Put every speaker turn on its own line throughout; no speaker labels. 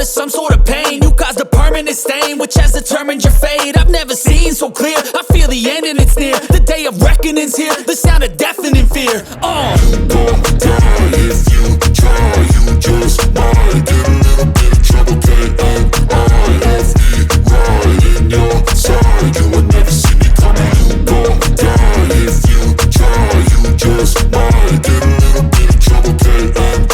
of some sort of pain. You caused a permanent stain, which has determined your fate. I've never seen so clear, I feel the end and it's near. The day of reckoning's here, the sound of deafening fear.
You gon' die if you try, you just might get a little bit of trouble, K-N-I-F-E, right in your side, you would never see me coming. You gon' die if you try, you just might get a little bit of trouble, K-N-I-F-E,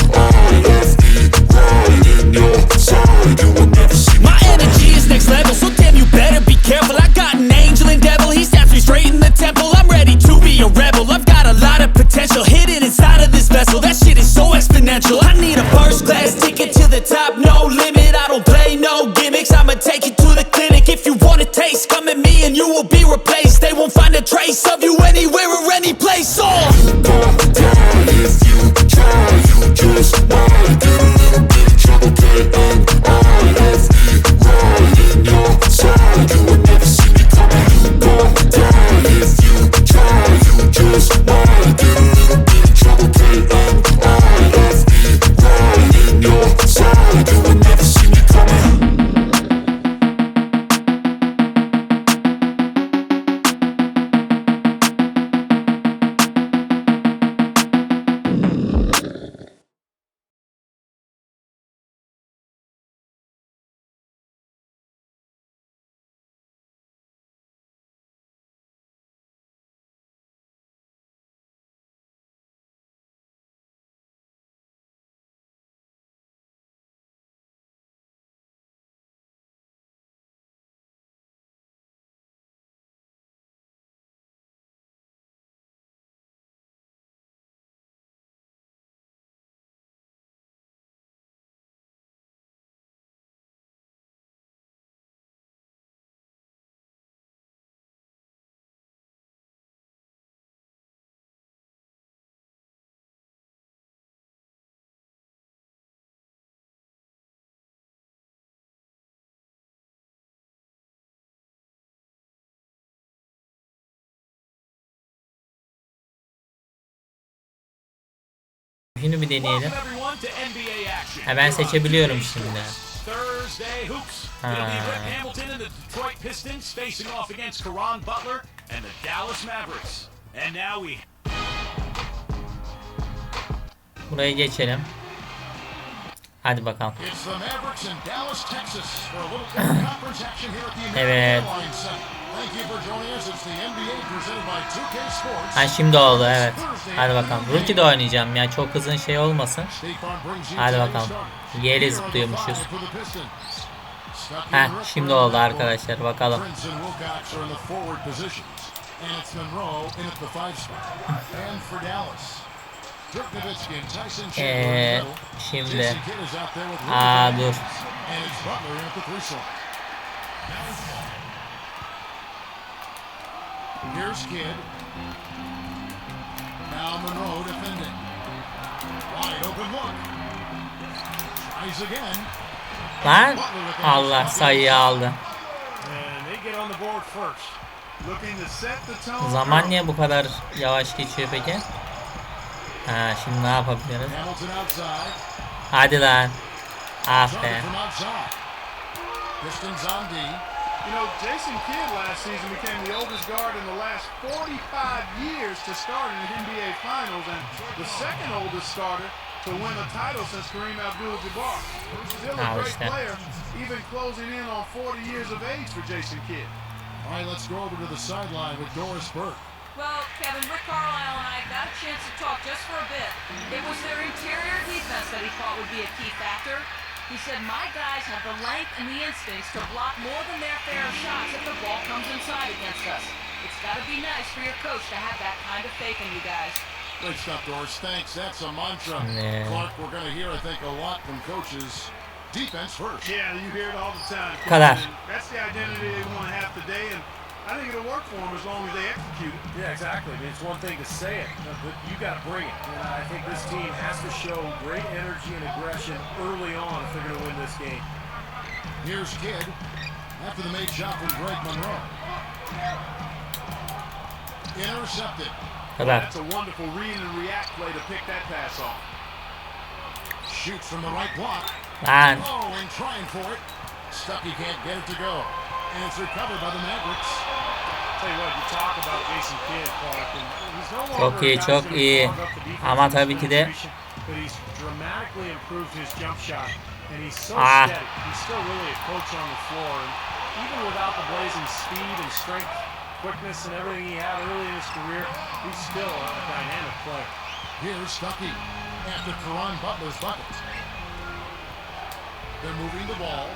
right in your side, you would never see me
My
coming.
energy is next level, so damn you better be careful. I got an angel and devil, he snaps me straight in the temple. I'm ready to be a rebel, I've got a lot of potential hidden inside of this vessel. That shit is so exponential. I need a first class ticket to the top, no limit. I don't play no gimmicks, I'ma take you to the clinic. If you want a taste, come at me and you will be replaced. They won't find a trace of you anywhere or any place.
You gon' die if you try, you just might get a little bit of trouble, K-N-I-F-E, right in your side, you would never see me coming. You gon' die if you try, you just might get a little bit of trouble, K-N-I-F-E, right in your side, you would never see me coming.
Şunu bir deneyelim.
Welcome everyone to NBA action.
Ha, ben seçebiliyorum şimdi.
Thursday hoops. It'll be Rick Hamilton and the Detroit Pistons facing off against Caron Butler and the Dallas Mavericks. And now we
Buraya geçelim. Hadi bakalım.
It's the Mavericks in Dallas, Texas for a little conference action here at the
Evet.
American Airlines Center. Thank you for joining us. It's the NBA presented by 2K Sports.
Ha, şimdi oldu, evet. Hadi bakalım. Rookie'de oynayacağım ya, çok hızın şey olmasın. Hadi bakalım. Yeri zıplıyormuşuz. Heh, şimdi oldu arkadaşlar, bakalım. Şimdi dur.
Here's Kidd. Now Monroe defending. Wide open look. Tries again.
Lan Allah sayıyı aldı. Zaman niye bu kadar yavaş geçiyor peki? Ha, şimdi ne yapabiliriz? Hadi lan. Ah be.
You know, Jason Kidd last season became the oldest guard in the last 45 years to start in the NBA Finals and the second oldest starter to win a title since Kareem Abdul-Jabbar. Still a great player, even closing in on 40 years of age for Jason Kidd.
All right, let's go over to the sideline with Doris Burke.
Well, Kevin, Rick Carlisle and I got a chance to talk just for a bit. It was their interior defense that he thought would be a key factor. He said, my guys have the length and the instincts to block more than their fair of shots if the ball comes inside against us. It's got to be nice for your coach to have that kind of faith in you guys.
Great stuff, Doris. Thanks. That's a mantra. Clark, we're going to hear, I think, a lot from coaches. Defense first.
Yeah, you hear it all the time. That's the identity they want to have today, and I think it'll work for them as long as they execute it.
Yeah, exactly. I mean, it's one thing to say it, but you got to bring it. And I think this team has to show great energy and aggression early on if they're going to win this game.
Here's Kidd after the made shot from Greg Monroe. Intercepted.
That's a wonderful read and react play to pick that pass off.
Shoots from the right block.
Lan.
Oh, and trying for it. Stuckey can't get it to go. And it's recovered by the Mavericks.
Tell you what, you talk about Jason Kidd, Clark, and he's no longer
Çok iyi, çok iyi. Ama tabii ki de
but he's dramatically improved his jump shot, and he's so
Ah.
steady. He's still really a coach on the floor, and even without the blazing speed and strength, quickness, and everything he had early in his career, he's still a dynamic player.
Here's Stuckey after Caron Butler's bucket. They're moving the ball.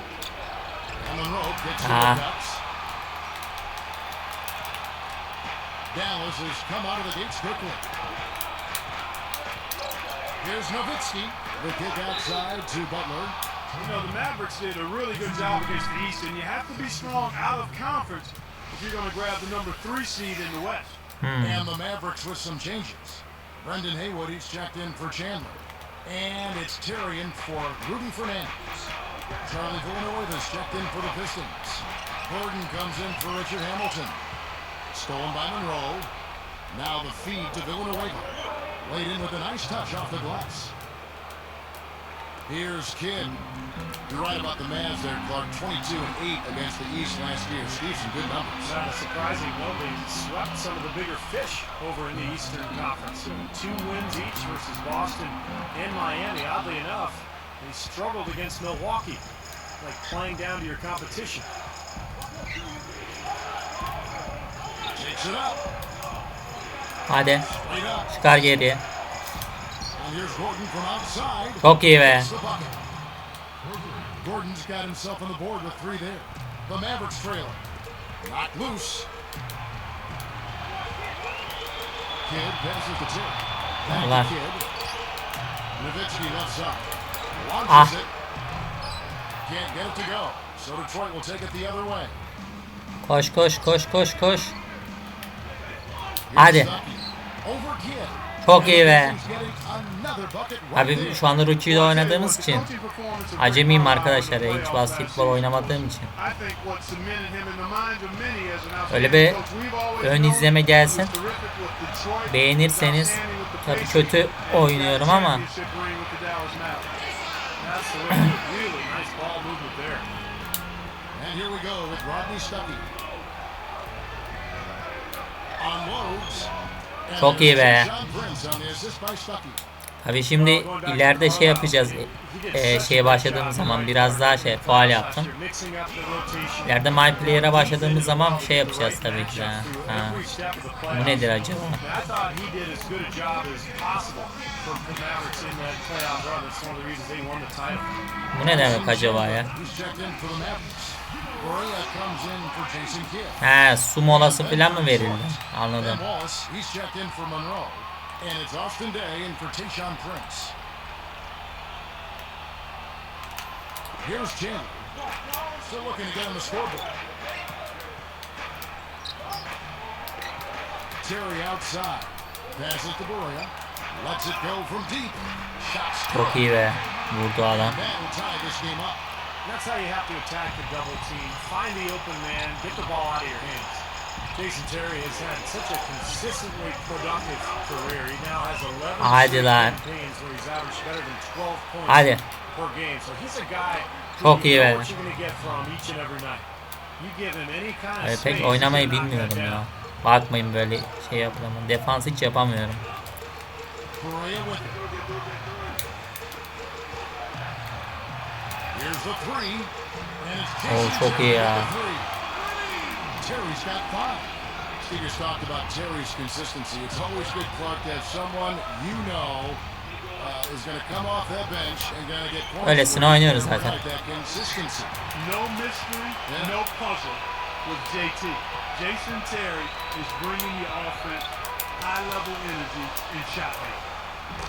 And Monroe gets to the ducks. Dallas has come out of the gates quickly. Here's Nowitzki. The kick outside to Butler.
You know, the Mavericks did a really good job against the East, and you have to be strong out of conference if you're going to grab the number 3 seed in the West.
And the Mavericks with some changes. Brendan Haywood, he's checked in for Chandler. And it's Tyrion for Rudy Fernandez. Charlie Villanueva's checked in for the Pistons. Gordon comes in for Richard Hamilton. Stolen by Monroe. Now the feed to Villanueva. Laid in with a nice touch off the glass. Here's Kidd. You're right about the Mavs there, Clark. 22-8 against the East last year. Steve, some good numbers.
Not a surprising note, they swept some of the bigger fish over in the Eastern Conference. 2 wins each versus Boston and Miami. Oddly enough, they struggled against Milwaukee, like playing down to your competition.
Takes it up.
Hadi.
Straight up.
Çıkar geriye.
And here's Gordon from outside.
Çok iyi be.
Gets the bucket. Gordon's got himself on the board with 3 there. The Mavericks trailing. Knocked loose. Kidd passes the tip. Back
Allah.
to Kidd. Nowitzki left side.
Ah.
Launches it. Can't get it to go. So Detroit will take it the other way.
Koş koş koş koş koş.
Here's
Hadi.
Stuckey. Over Kidd.
Çok iyi be.
He's getting another bucket right
Abi
there.
şu anda rookie ile oynadığımız için acemiyim arkadaşlar. Hiç basketbol oynamadığım için. Öyle bir ön izleme gelsin. Beğenirseniz tabii kötü oynuyorum ama
And here we go with Rodney Stuckey. Unloads. And
Çok iyi be.
there's John Prince on the assist by Stuckey.
Abi şimdi ileride şey yapacağız. Şeye başladığımız zaman biraz daha faal yaptım. İleride My Player'a başladığımız zaman şey yapacağız tabii ki de. Ha. Bu nedir acaba? Bu ne demek acaba ya?
He's checked in for the Mavericks. Correa comes in for Jason Kidd.
He, su molası falan mı verildi? Anladım.
And Wallace, he's checked in for Monroe. And it's Austin Day in for Tayshaun Prince. Here's Chandler. Still looking to get on the scoreboard. Terry outside. Passes to Correa. Lets it go from deep. Shots.
Çok iyi be. Vurdu adam.
That will tie this game up.
That's how you have to attack the double team. Find the open man, get the ball out of your hands. Jason Terry has had such a consistently productive career. He now has 11
Hadi lan.
campaigns where he's averaged better than 12 points
Hadi.
per game. So he's a guy who
Çok
you
iyi
know
be.
what you're going to get from each and every night. You give him any kind of space,
Pek oynamayı
he's gonna knock
bilmiyorum
that
ya.
down.
Bakmayın böyle şey yapıyorum. Defans hiç yapamıyorum.
Correa with it. Here's the three. And it's
Oh,
Jason
çok iyi
Terry
ya.
with the three. Terry's got 5. Steve's talked about Terry's consistency. It's always good, Clark, to have someone you know is going to come off that bench and going to get points.
Öylesine oynuyoruz zaten.
That consistency.
No mystery, no puzzle with JT. Jason Terry is bringing you offense, high-level energy, and shot making.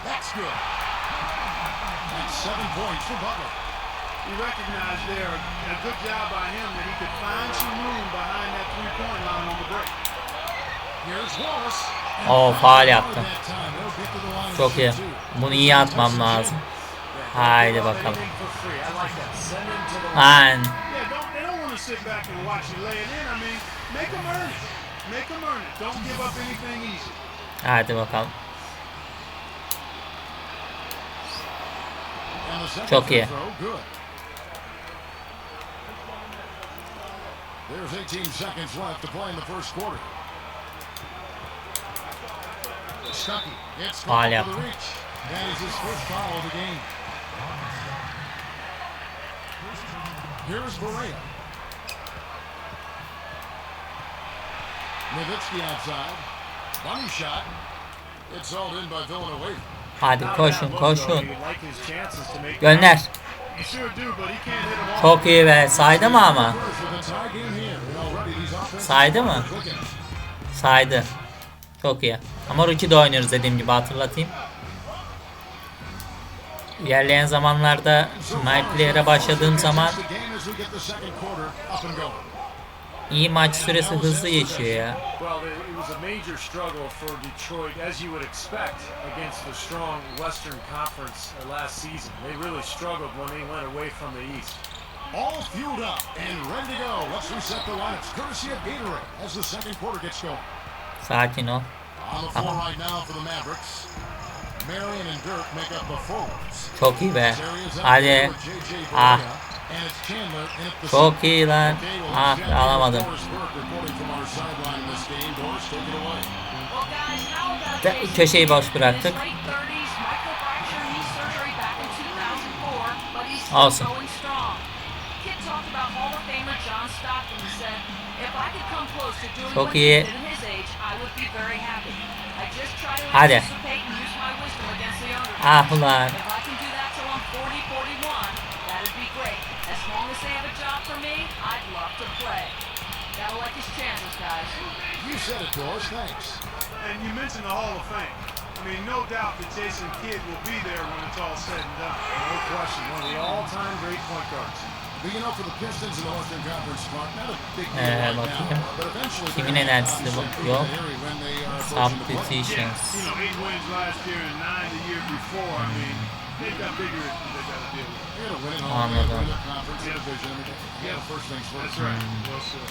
That's good. That's 7 points for Butler.
You recognize there a good job by him that he could find some room behind that three-point line on the break.
Here's Wallace.
Oo, faul yaptım. Çok iyi. Bunu iyi atmam lazım. Haydi bakalım. Lan.
Yeah, they don't want to sit back and watch you lay it in. I mean, make them earn it. Make them earn it. Don't give up anything easy.
Hadi bakalım.
And the second
Çok iyi.
free throw, good. There's 18 seconds left to play in the first quarter. Stuckey gets
Faul
called for the
yaptı.
reach. That is his first foul of the game. Here's Berea. Nowitzki outside. Bunny shot. It's hauled in by Villanueva.
Hadi koşun koşun.
He'd like his chances to make
Gönder.
You sure do, but he can't hit them all.
Çok iyi be. Saydı mı ama?
With a tie game here, and already these offensive
Saydı mı?
clicking.
Saydı. Çok iyi. Ama rookie'de oynuyoruz dediğim gibi, hatırlatayım. İlerleyen zamanlarda My Player'a başladığım zaman
The game as we get the second quarter up and going.
iyi maç süresi hızlı geçiyor ya.
Well, it was a major struggle for Detroit, as you would expect, against the strong Western Conference last season. They really struggled when they went away from the East.
All fueled up and ready to go. Let's reset the lineups, courtesy of Gatorade, as the second quarter gets going.
Sakin ol.
On the floor right now for the Mavericks. Marion and Dirk make up the forwards.
Çok iyi be.
Darius up
Hadi.
there with J.J.
Ah.
Berea, and it's Chandler in at the
Çok iyi lan.
Okay, well,
Ah,
let's check in with
alamadım.
Doris Burke reporting from our sideline in this game. Doris, take it away.
Well, guys, how about Jason
Köşeyi boş
Kidd?
bıraktık.
In his late 30s, microfracture knee surgery back in 2004, but he's still
Awesome.
going strong. Kidd talked about Hall of Famer John Stockton and said, "If I could come close to doing
Çok
what he
iyi.
did in his age, I would be very happy. I just try to
Hadi.
anticipate and use my wisdom against the underdog.
Ah ulan.
If I can do that till I'm 40, 41, that'd be great. As long as they have a job for me, I'd love to play." Gotta like his chances, guys.
You said it, Doris. Thanks.
And you mentioned the Hall of Fame. I mean, no doubt that Jason Kidd will be there when it's all said and done.
No question, one of the all-time great point guards.
But you know, for the Pistons in the Western Conference spot, not a big deal right
bakayım.
now. But eventually,
Kimin
they're
enerjisi
obviously
bu-
in
yok.
that area when they are approaching the playoffs.
Substitutions.
You know, 8 wins last year and 9 the year before. I mean, they've got bigger issues they got to deal with.
They got to win it all. They got to win the conference division. I mean, yeah, the first things first.
That's right. Well said.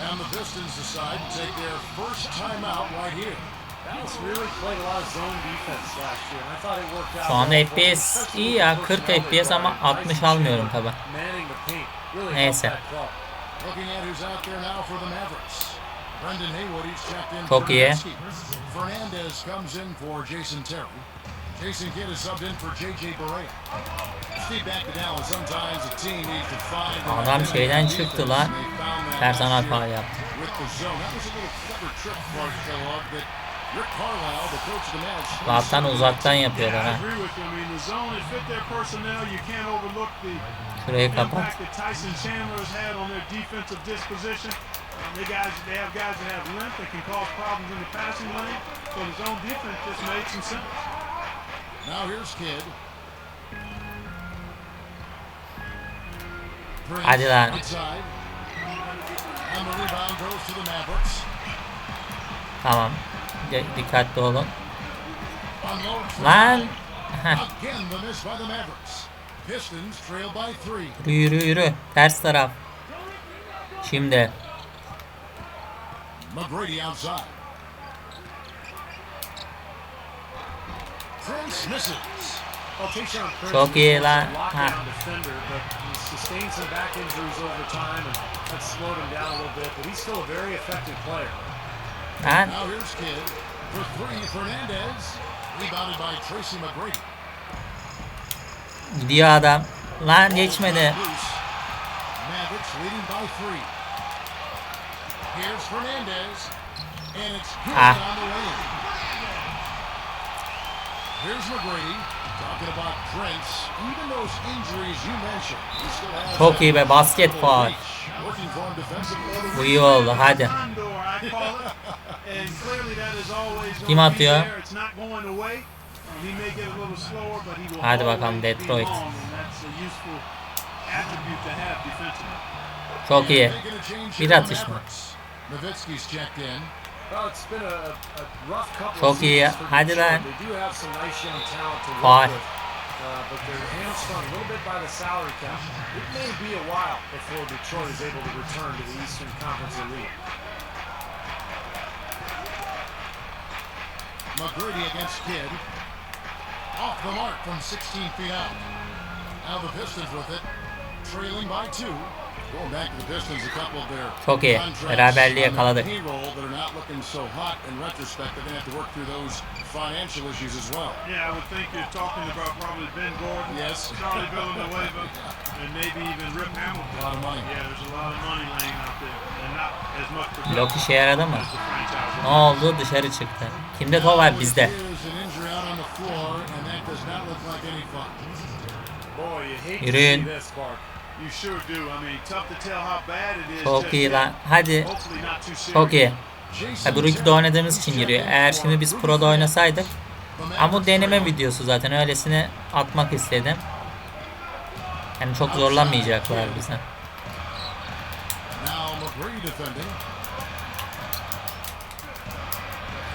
And the Pistons decide to take their first timeout right here.
Dallas really played a lot of zone defense last year, and I thought it worked out.
Şu anda
well for them,
FPS
especially
iyi ya.
with
40
personnel
FPS
they
ama
brought in.
60 almıyorum tabi.
Manning the paint really
Neyse.
helped that club.
Looking at who's out there now for the Mavericks. Brendan Haywood, he's checked in
Çok
for
iyi.
Nowitzki. Fernandez comes in for Jason Terry. Jason Kidd is subbed in for J.J. Berea. Steve back to Dallas. Sometimes a team needs to find their
Adam
identity
şeyden
in
çıktı
defense,
lan.
and they found that
Personal
last
faul
year
yaptı.
with the zone. That was a little clever trick for Kellogg that Rick Carlisle, the coach of the Mavs,
Alttan uzaktan yapıyorlar
I
ha.
agree with you. I mean, the zone has fit their personnel. You can't overlook the
Şurayı kapat.
impact that Tyson Chandler's had on their defensive disposition. They have guys that have length that can cause problems in the passing lane. So the zone defense just made some sense.
Now here's Kidd. Prince
Hadi lan.
outside. And the rebound goes to the Mavericks.
Tamam. Dikkatli olun.
Unload from
Lan. Heh.
again the miss by the Mavericks. Pistons trail by 3.
Yürü yürü. Ters taraf. Şimdi.
McGrady outside. Prince misses.
Well, Tayshaun Prince
Çok
was
iyi
a
lan.
lockdown
Ha.
defender, but he sustained some back injuries over time, and that slowed him down a little bit. But he's still a very effective player.
Lan.
Now here's Kidd. For 3, Fernandez. Rebounded by Tracy McGrady.
Gidiyor adam. Lan geçmedi.
Loose. Mavericks leading by 3. Here's Fernandez. And it's good
Ah.
on the way in. Here's McGrady. Talking about Prince. Even those injuries you mentioned. He still has
Çok
that
iyi be, basket faul.
reach. Working for him defensively.
Bu iyi oldu, hadi.
Condor, I call it. And clearly that is always
Kim
going to be
atıyor?
there. It's not going away. He may get a little slower, but he will
Hadi
always
bakalım,
be
Detroit.
long, and that's a useful attribute to have defensively.
Çok iyi.
Making a change
Bir
here for
atış mı?
Mavericks. Nowitzki's checked in.
Well, it's been a rough couple
Çok
of
iyi.
seasons for
Hadi
Detroit.
lan.
They do have some nice young talent to
Faul.
work with, but they're hamstrung a little bit by the salary cap. It may be a while before Detroit is able to return to the Eastern Conference Elite.
McGrady against Kidd. Off the mark from 16 feet out. Now the Pistons with it. trailing by 2. Going back to the Pistons, a couple of their
Çok iyi. Beraberliği yakaladık.
payroll that are not looking so hot in retrospect. They're going to have to work through those financial issues as well.
Yeah, I would think you're talking about probably Ben Gordon,
Yes.
Charlie Villanueva, and maybe even Rip Hamilton.
A lot of money.
Yeah, there's a lot of money laying out there, and not as much
Blok işe yaradı mı?
as the franchise.
Ne oldu? Dışarı çıktı. Kimde top var? Bizde.
There's an injury out on the floor, and that does not look like any fun.
Boy, you hate to
Yürüyün.
see this, Spark.
You sure do. I mean, tough to tell how bad it is.
Çok
just
iyi
yet.
lan. Hadi.
Hopefully not too serious.
Çok iyi. Ha, bu rookie'de oynadığımız için giriyor. Eğer şimdi biz pro'da oynasaydık. Ama bu deneme videosu zaten. Öylesine atmak istedim. Yani çok zorlamayacaklar bize.
Now McGrady defending.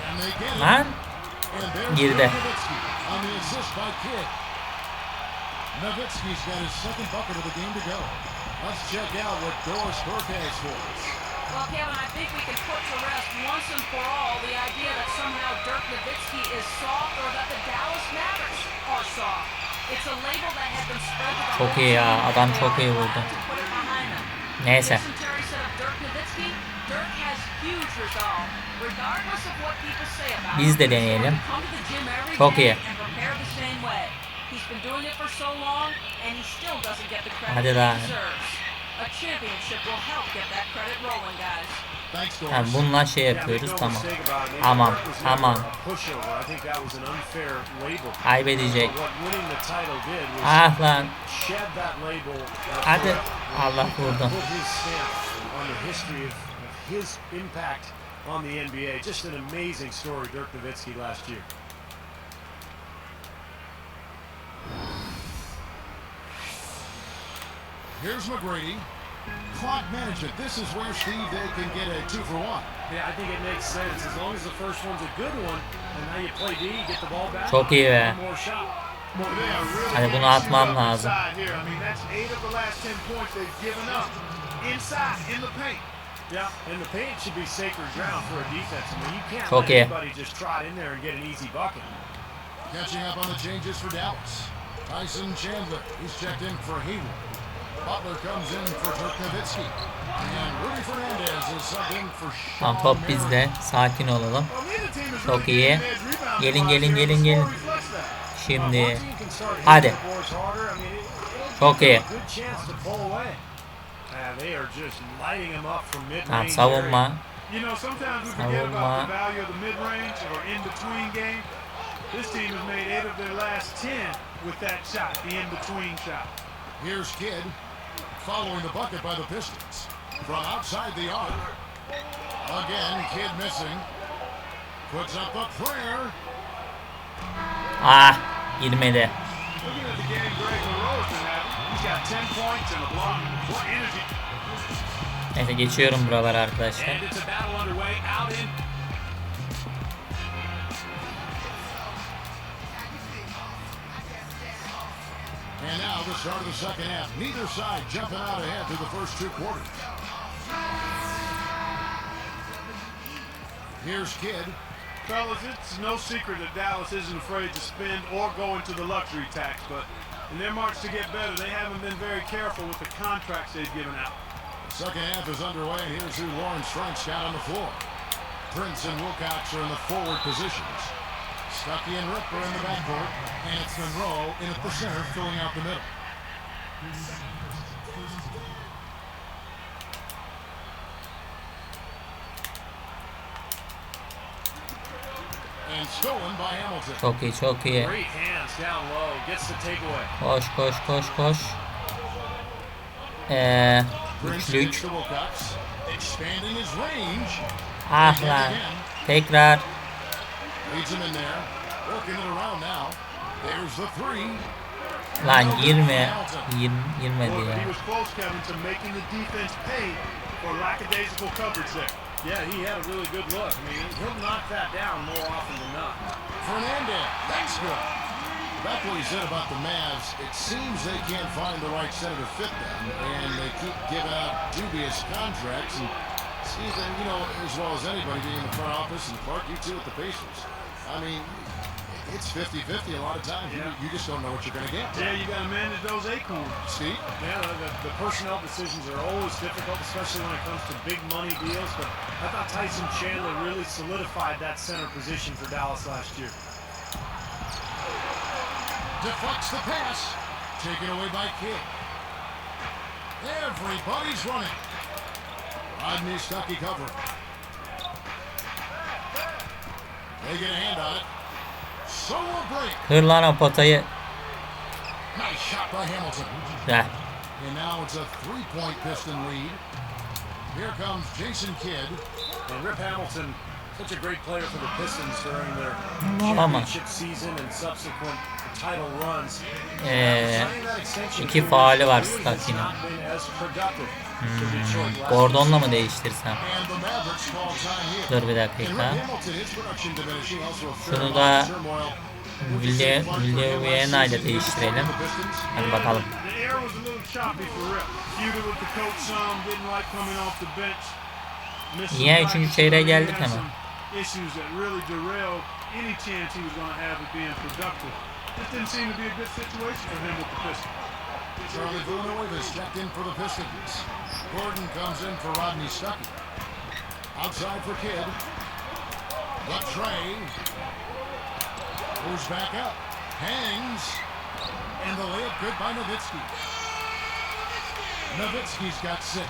And they get it.
Lan.
And there's
Girdi.
Nowitzki on the assist by Kidd. Nowitzki's got his second bucket of the game to go. Let's check out what Doris Burke has for us.
Well, Kevin, I think we can put to rest once and for all the idea that somehow Dirk Nowitzki is soft or that the Dallas Mavericks are soft. It's a label that has been spread to the
Çok iyi ya. Adam çok iyi vurdu. Neyse.
Listen, Terry said of Dirk Nowitzki, Dirk has huge resolve. Regardless of what people say about him,
Biz de deneyelim.
come to the gym every
Çok
day
iyi.
and prepare the same way. He's been doing it for so long, and he still doesn't get the credit
Hadi
he
lan.
deserves. A championship will help get that credit rolling, guys.
Thanks, Doris.
Yani bununla şey yapıyoruz.
Yeah, make no
Tamam.
mistake about it. Maybe
Tamam.
Dirk was
Tamam.
never a pushover. I think that was an unfair label.
Kaybedecek.
But what winning the title did was
Ah lan.
shed that label.
Hadi. Allah vurdu.
Put his stamp on the history of his impact on the NBA. Just an amazing story, Dirk Nowitzki last year.
Here's McGrady. Clock management. This is where, Steve, they can get a 2-for-1.
Yeah, I think it makes sense. As long as the first one's a good one, and now you play D, you get the ball back.
Çok iyi be.
One more shot.
Boy, they are really
Hadi bunu
getting
atmam
shoot up
lazım.
inside here. I mean, that's 8 of the last 10 points they've given up inside in the paint.
Yeah, and the paint should be sacred ground for a defense. I mean, you can't
Çok
let
iyi.
anybody just trot in there and get an easy bucket.
Catching up on the changes for Dallas. Tyson Chandler. He's checked in for Hayward. Butler comes in for Dirk Nowitzki. And Rudy Fernandez is subbed in for
Tamam,
Sean
top
Merritt.
bizde. Sakin olalım.
Well, neither team is
Çok
really
iyi.
getting edge rebound
Gelin
spots
gelin
here,
gelin
and the
gelin.
score reflects that.
Şimdi.
One team can start hitting
Hadi.
the boards harder. I mean, it'll
Çok
give
iyi.
them a good chance to pull away. They are just lighting them up from mid-range.
Tamam, savunma.
You know, sometimes we forget
Savunma.
about the value of the mid-range or in-between game. This team has made 8 of their last 10 with that shot, the in-between shot.
Here's Kidd. Following the bucket by the Pistons. From outside the arc. Again, Kidd missing. Puts up a prayer.
Ah, girmedi.
Looking at the game Greg Monroe's been having, he's got 10 points and a block. What energy.
Neyse geçiyorum buralara arkadaşlar.
And it's a battle underway out in
And now the start of the second half. Neither side jumping out ahead through the first 2 quarters. Here's Kidd.
Fellas, it's no secret that Dallas isn't afraid to spend or go into the luxury tax, but in their march to get better, they haven't been very careful with the contracts they've given out.
The second half is underway. Here's who Lawrence Frank's got on the floor. Prince and Wilcox are in the forward positions. Stuckey and Rip are in the backcourt. And it's Monroe in at the center, filling out the middle. And stolen by Hamilton.
Çok iyi, çok iyi.
Great hands down low. Gets the takeaway.
Koş koş koş koş.
Prince
Üçlük.
gets to Wilcox. Expanding his range.
Ah lan. Tekrar.
Leads him in there. Working it around now. There's the 3.
Lan girme. Girmedi
Well,
ya.
he was close, Kevin, to making the defense pay for lackadaisical coverage there.
Yeah, he had a really good look. I mean, he'll knock that down more often than not.
Fernandez, that's good. That's what he said about the Mavs. It seems they can't find the right center to fit them, and they keep giving out dubious contracts. And Steve, you know as well as anybody being in the front office, and Clark, you too at the Pacers. I mean, It's 50-50 a lot of times. You just don't know what you're going to get.
Yeah, you got to manage those acorns.
See?
Yeah, the personnel decisions are always difficult, especially when it comes to big money deals. But I thought Tyson Chandler really solidified that center position for Dallas last year.
Deflects the pass. Taken away by Kidd. Everybody's running. Rodney Stuckey covering. They get a hand on it. So a break.
Kır lan o potayı.
Nice shot by Hamilton.
Heh.
And now it's a 3-point Piston lead. Here comes Jason Kidd.
And Rip Hamilton, such a great player for the Pistons during their
Ama.
championship season and subsequent title runs.
İki faali var Stuckey'nin. Gordon'la mı değiştirsem? Dur bir dakika. Şunu da William'la ile değiştirelim. Hadi bakalım. Niye 3. çeyreğe geldik hemen?
This didn't seem to be a good situation for him with the Pistons.
Charlie Villanueva is checked in for the Pistons. Gordon comes in for Rodney Stuckey. Outside for Kidd. But Trey moves back up. Hangs. And the layup good by Nowitzki. Nowitzki's got 6.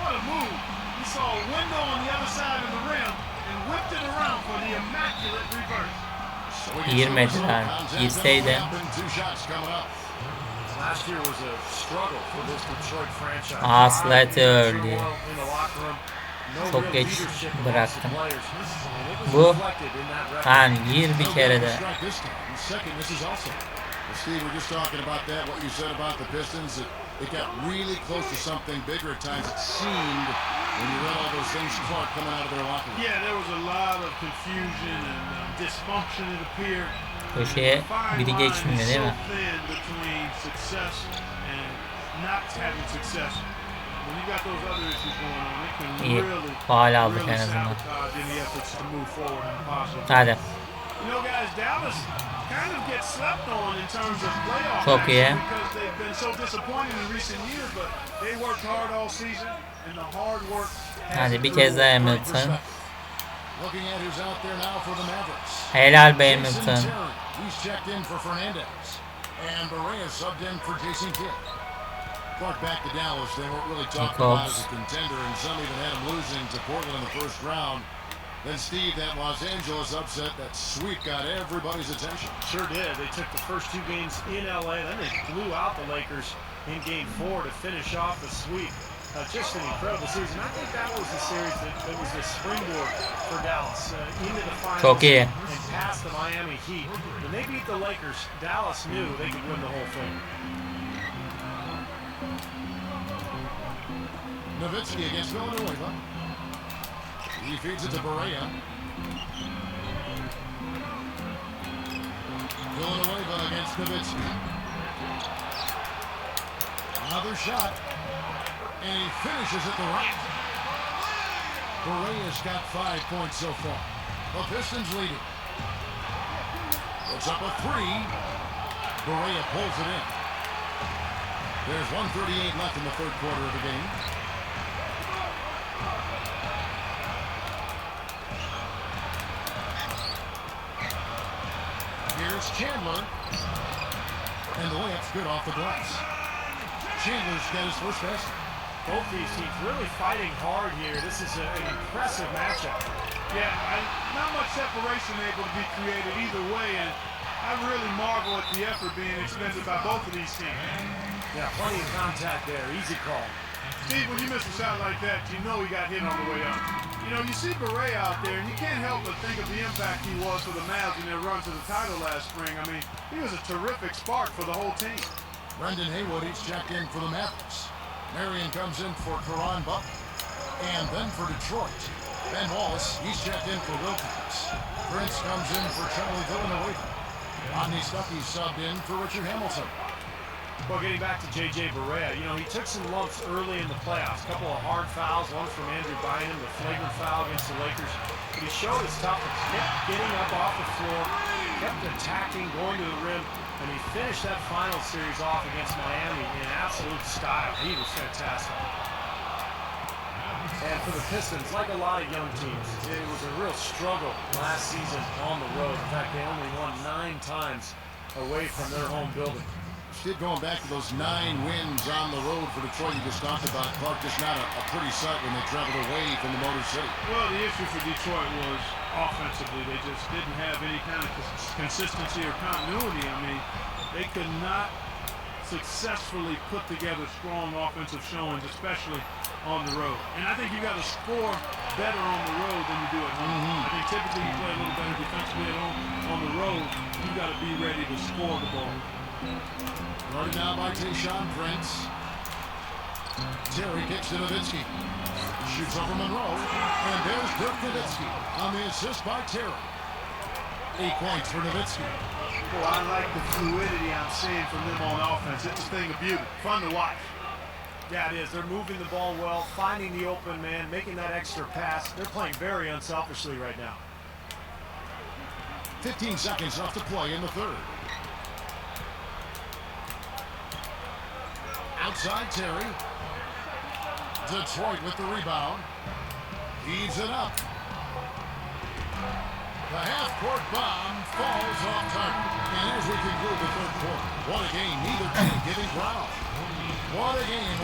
What a move. He saw a window on the other side of the rim and whipped it around for the immaculate reverse.
Girmedi lan. Girseydi.
Last year was a struggle for this Detroit franchise.
Slater diye. Çok geç bıraktım. Bu hani gir bir kere de.
Steve, we're just talking about that, what you said about the Pistons. It got really close to something bigger at times, it seemed, when you read all those things Clark coming out of their locker room.
Yeah, there was a lot of confusion and dysfunction, it appeared.
Köşeye biri geçmiyor değil mi?
Between success and not having success. When you got those other issues going on, it can
İyi.
really,
Faal aldık
really
en azından.
sabotage any efforts to move forward in a positive.
Hadi.
You know, guys, Dallas kind of gets slept on in terms of playoff
Çok iyi.
because they've been so disappointing in recent years, but they worked hard all season, and the hard work.
Hadi bir kez daha Hamilton.
Looking at who's out there now for the Mavericks.
Helal be Hamilton.
He's checked in for Fernandez, and Barea subbed in for Jason Kidd. Clark back to Dallas. They weren't really talked about as a contender, and some even had him losing to Portland in the first round. Then Steve, that Los Angeles upset, that sweep got everybody's attention.
Sure did. They took the first 2 games in LA, then they blew out the Lakers in Game 4 to finish off the sweep. Just an incredible season. I think that was the series that was the springboard for Dallas into the finals.
Çok iyi.
And past the Miami Heat. When they beat the Lakers, Dallas knew they could win the whole thing.
Nowitzki against Villanueva. He feeds it to Barea. Villanueva against Nowitzki. Another shot. And he finishes at the rack. Barea's got 5 points so far. The Pistons leading. Puts up a 3. Barea pulls it in. There's 1:38 left in the third quarter of the game. Here's Chandler. And the layup's good off the glass. Chandler's got his first basket.
Both these teams really fighting hard here. This is an impressive matchup.
Yeah, not much separation able to be created either way, and I really marvel at the effort being expended by both of these teams.
Yeah, plenty of contact there. Easy call.
Steve, when you miss a shot like that, you know he got hit on the way up. You know, you see Barea out there, and you can't help but think of the impact he was for the Mavs in their run to the title last spring. I mean, he was a terrific spark for the whole team.
Brendan Haywood, he's checked in for the Mavericks. Marion comes in for Caron Butler. And then for Detroit, Ben Wallace, he's checked in for Wilkins. Prince comes in for Charlie Villanueva. Rodney Stuckey subbed in for Richard Hamilton.
Well, getting back to J.J. Barea, you know, he took some lumps early in the playoffs. A couple of hard fouls, one from Andrew Bynum, the flagrant foul against the Lakers. But he showed his toughness, kept getting up off the floor, kept attacking, going to the rim, and he finished that final series off against Miami in absolute style. He was fantastic. And for the Pistons, like a lot of young teams, it was a real struggle last season on the road. In fact, they only won 9 times away from their home building.
Still going back to those 9 wins on the road for Detroit you just talked about, Clark, just not a pretty sight when they traveled away from the Motor City.
Well, the issue for Detroit was offensively. They just didn't have any kind of consistency or continuity. I mean, they could not successfully put together strong offensive showings, especially on the road. And I think you got to score better on the road than you do at home. I think typically you play a little better defensively at home. On the road, you got to be ready to score the ball.
Guarded now by Tayshaun Prince. Terry kicks to Nowitzki. Shoots over Monroe. And there's Dirk Nowitzki on the assist by Terry. 8 points for Nowitzki.
Boy, I like the fluidity I'm seeing from them on offense. It's a thing of beauty. Fun to watch.
Yeah, it is. They're moving the ball well, finding the open man, making that extra pass. They're playing very unselfishly right now.
15 seconds left to play in the third. Outside Terry. Detroit with the rebound. Feeds it up. The half-court bomb falls off target. And as we conclude the third quarter, what a game. Neither team giving ground. What a game.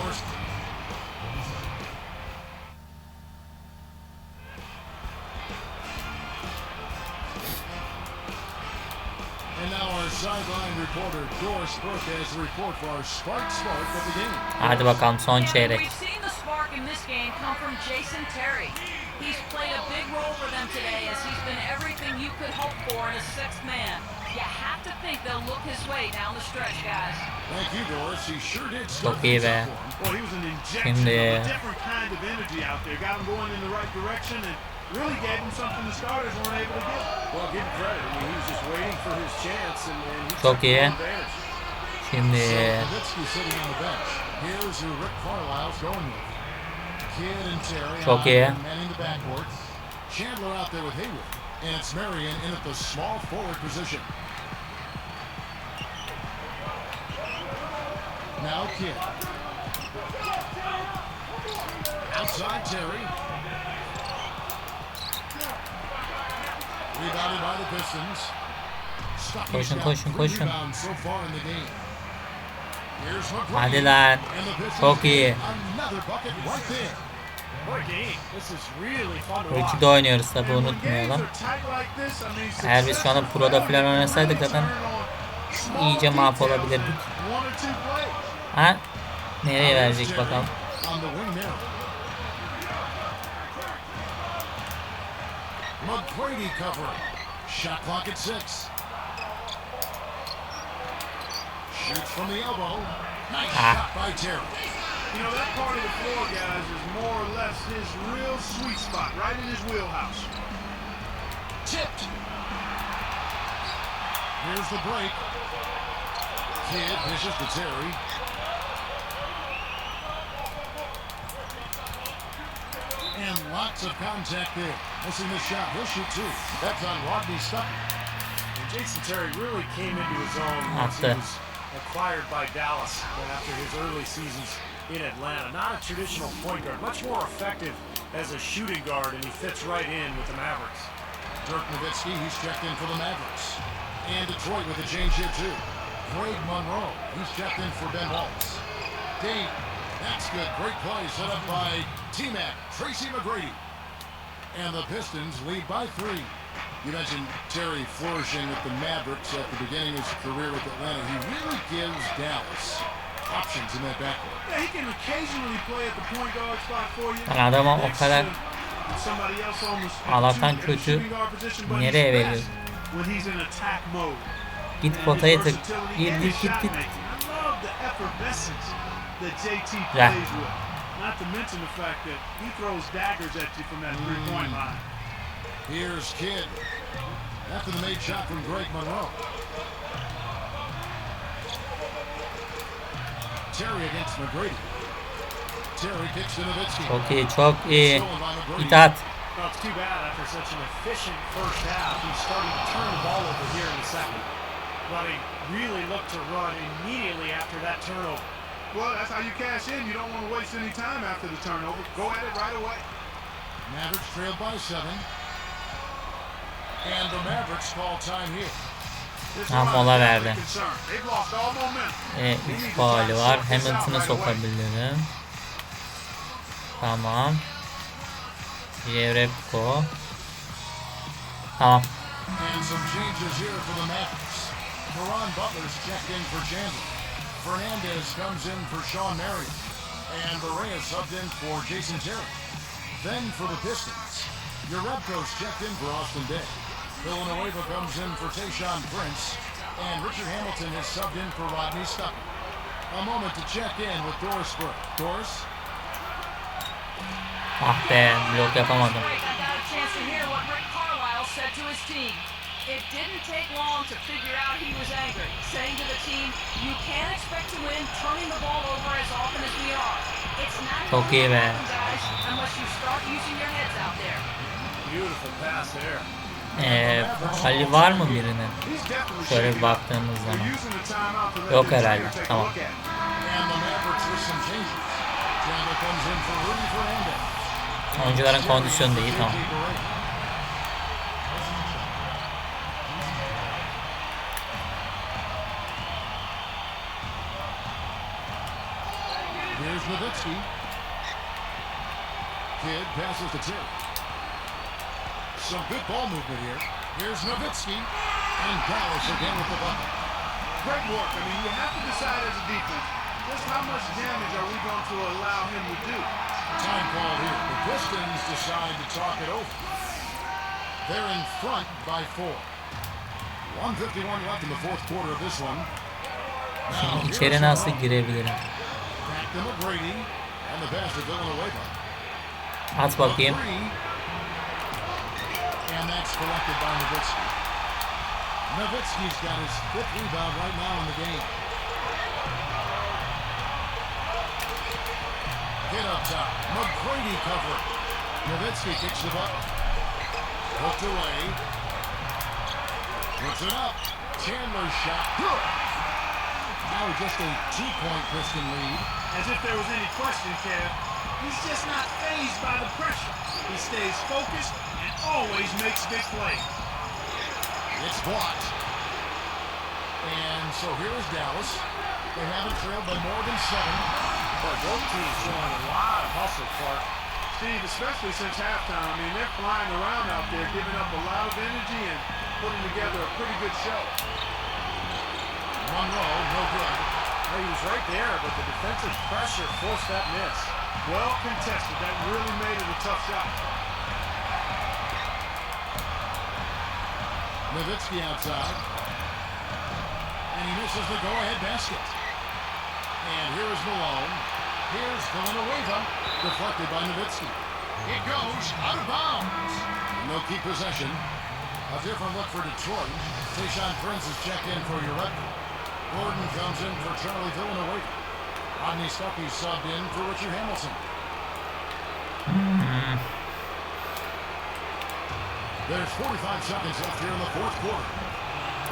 And now our sideline reporter Doris Burke has the report for our spark of the game.
Hadi bakalım son çeyrek.
We've seen the spark in this game come from Jason Terry. He's played a big role for them today as he's been everything you could hope for in a 6th man. You have to think they'll look his way down the stretch, guys.
Thank you, Doris. He sure did.
Çok iyi be.
Well, he was an injection of a different kind of energy out there. Got him going in the right direction and really gave him something the starters weren't able to get.
Well, give him credit. I mean, he was just waiting for his chance, and he
Çok
took
iyi.
advantage.
Şimdi
Nowitzki sitting on the bench. Here's who Rick Carlisle's going with. Kidd and Terry
Çok iyi.
manning the backcourt. Chandler out there with Hayward. And it's Marion in at the small forward position. Now Kidd. Outside Terry. Rebounded by the Pistons.
Koşun.
Rebounds so far in the game. Here's McGrady.
Hadi lan.
And the Pistons
Çok iyi.
another bucket right there.
What a game. This is really fun to
Bu
watch.
ikide oynuyoruz tabi unutmayalım. Eğer biz şu anda Pro'da falan oynasaydık zaten iyice mahvolabilirdik. Ha? Nereye verecek bakalım.
On the wing now. McGrady covering. Shot clock at 6. Shoots from the elbow. Nice shot by Terry.
You know, that part of the floor, guys, is more or less his real sweet spot, right in his wheelhouse.
Tipped. Here's the break. Kidd pitches to Terry. And lots of contact there. Missing the shot. He'll shoot 2. That's on Rodney Sutton.
And Jason Terry really came into his own once he was acquired by Dallas after his early seasons in Atlanta. Not a traditional point guard, much more effective as a shooting guard, and he fits right in with the Mavericks.
Dirk Nowitzki, he's checked in for the Mavericks. And Detroit with a change here too. Craig Monroe, he's checked in for Ben Waltz. Dane, that's good. Great play set up by T-Mac, Tracy McGrady. And the Pistons lead by 3. You mentioned Terry flourishing with the Mavericks at the beginning of his career with Atlanta. He really gives Dallas options in that backcourt.
Yeah, he can occasionally play at the point guard spot for you.
Ben adama o kadar
Somebody else on the
Allah'tan kötü nereye veriyor?
when he's in attack mode.
Git
And
potaya
his
tık.
versatility
Git
and
git
his
git
shot
git.
making. I love the effervescence that JT
Yeah.
plays with. Not to mention the fact that he throws daggers at you from that three-point line.
Here's Kidd. After the made shot from Greg Monroe. Terry against McGrady. Terry kicks to Nowitzki.
Çok iyi, çok iyi. İt at.
Well, it's too bad after such an efficient first half, he's starting to turn the ball over here in the second. But he really looked to run immediately after that turnover.
Well, that's how you cash in. You don't want to waste any time after the turnover. Go at it right away.
Mavericks trailed by 7. And the Mavericks call time here.
Ha, mola verdi.
They've lost all momentum.
3 faali var. Hamilton'ı sokabilirim. Tamam. Jerebko. Tamam.
And some changes here for the Mavericks. Caron Butler's checked in for Chandler. Fernandez comes in for Sean Marion. And Barea subbed in for Jason Terry. Then for the Pistons, Jerebko's checked in for Austin Day. Villanueva comes in for Tayshaun Prince. And Richard Hamilton is subbed in for Rodney Stuckey. A moment to check in with Doris Burke. Doris?
Ah be, blok yapamadım.
I got a chance to hear what Rick Carlisle said to his team. It didn't take long to figure out he was angry, saying to the team, you can't expect to win turning the ball over as often as we are. It's not
Çok iyi be.
guys unless you start using your heads out there.
Beautiful pass there.
Ali var mı birinin? Şöyle bir baktığımız zaman. Yok herhalde. Tamam.
And the Mavericks with some changes. Chandler comes in for Rudy Fernandez.
Oyuncuların kondisyonu da iyi, tamam.
Here's Nowitzki. Kidd passes to Terry. Some good ball movement here. Here's Nowitzki. And Dallas again with the bucket.
Great work. I mean, you have to decide as a defense, just how much damage are we going to allow him to do?
Time call here. The Pistons decide to talk it over. They're in front by 4. 1:51 left in the fourth quarter of this one.
Şimdi içeri nasıl girebilirim?
Back to McGrady. And the pass to Villanueva.
At bakayım.
And that's collected by Nowitzki. Nowitzki's got his 5th rebound right now in the game. Get up top. McGrady covering. Nowitzki kicks the bucket. Hooked away. Puts it up. Chandler's shot. Good. Now just a 2-point Piston lead.
As if there was any question, Kev. He's just not fazed by the pressure. He stays focused and always makes big plays.
It's blocked. And so here is Dallas. They haven't trailed by more than 7.
But both teams showing a lot of hustle, Clark.
Steve, especially since halftime, I mean, they're flying around out there, giving up a lot of energy and putting together a pretty good show.
Monroe, no good.
Well, he was right there, but the defensive pressure forced that miss.
Well contested. That really made it a tough shot.
Nowitzki outside. And he misses the go-ahead basket. And here is Malone. Here's Villanueva. Deflected by Nowitzki. It goes out of bounds. And they'll keep possession. A different look for Detroit. Tayshaun Prince is checked in for Jerebko. Gordon comes in for Charlie Villanueva. Rodney Stuckey subbed in for Richard Hamilton. There's 45 seconds left here in the fourth quarter.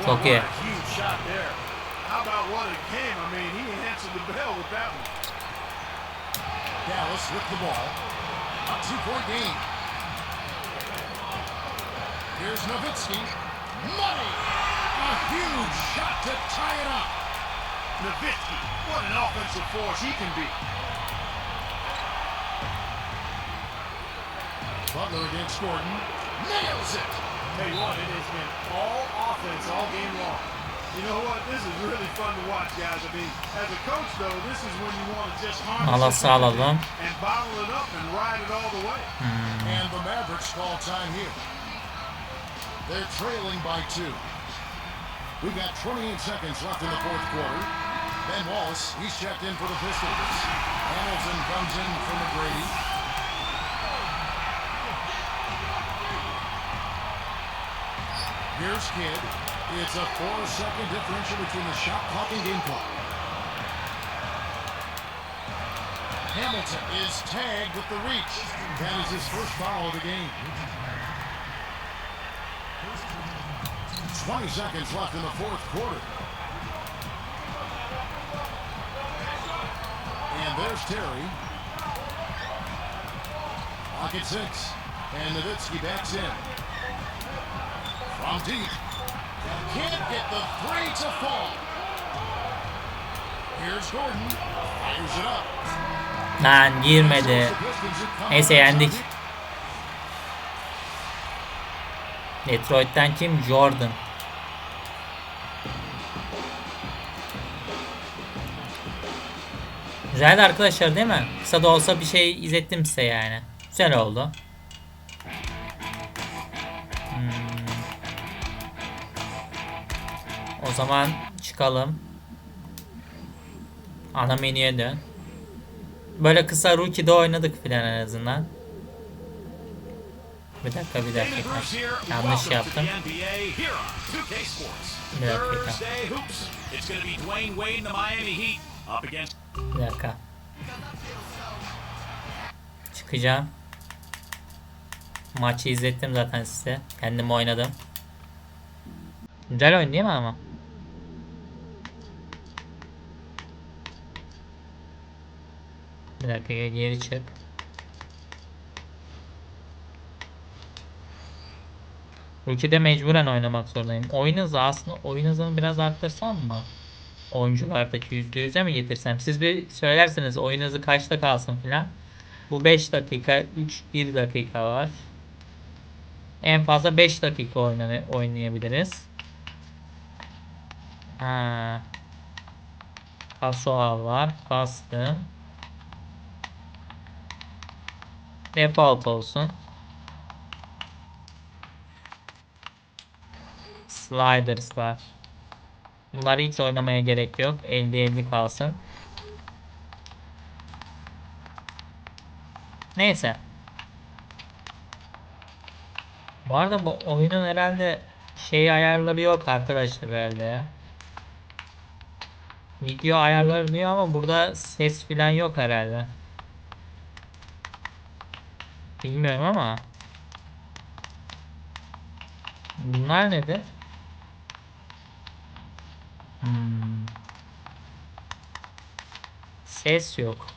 Çok iyi.
What a huge shot there. How about what it came? I mean, he answered the bell with that one.
Dallas with the ball. A 2-point game. Here's Nowitzki. Money! A huge shot to tie it up.
Nowitzki, what an offensive force he can be.
Butler against Gordon. Nails it!
Tell you what, it has been all offense all game long.
You know what? This is really fun to watch, guys. I mean, as a coach, though, this is when you want to just
Malası alalım.
and bottle it up and ride it all the way.
And the Mavericks call time here. They're trailing by 2. We've got 28 seconds left in the fourth quarter. Ben Wallace, he's checked in for the Pistons. Hamilton comes in for McGrady. Here's Kidd. It's a 4-second differential between the shot clock and game clock. Hamilton is tagged with the reach. That is his first foul of the game. 20 seconds left in the fourth quarter. And there's Terry. Lock at 6. And Nowitzki backs in. From deep. Can't get the three to fall. Here's Gordon. Fires it up.
Lan girmedi. Neyse yendik. Detroit'ten kim? Jordan. Güzeldi arkadaşlar değil mi? Kısa da olsa bir şey izlettim size yani. Güzel oldu. O zaman çıkalım. Ana menüye dön. Böyle kısa Rookie'de oynadık filan en azından. Bir dakika. Yanlış yaptım. Bir dakika. Bir dakika. Çıkacağım. Maçı izlettim zaten size. Kendim oynadım. Güzel oyun değil mi ama? Bir dakika geri çık. Ülkede mecburen oynamak zorundayım. Oyun hızı aslında oyun hızını biraz arttırsam mı? Oyunculardaki %100'e mi getirsem? Siz bir söylersiniz oyun hızı kaçta kalsın filan. Bu 5 dakika, 1 dakika var. En fazla 5 dakika oynayabiliriz. Ha. Kasual var. Bastım. Default olsun. Sliders var. Bunları hiç oynamaya gerek yok. 50-50 kalsın. Neyse. Bu arada bu oyunun herhalde şey ayarları yok arkadaşlar herhalde ya. Video ayarları diyor ama burada ses filan yok herhalde. Bilmiyorum ama. Bunlar nedir? Ses yok.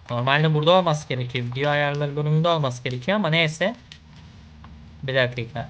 Normalde burada olması gerekiyor. Video ayarları bölümünde olması gerekiyor ama neyse. Bir dakika.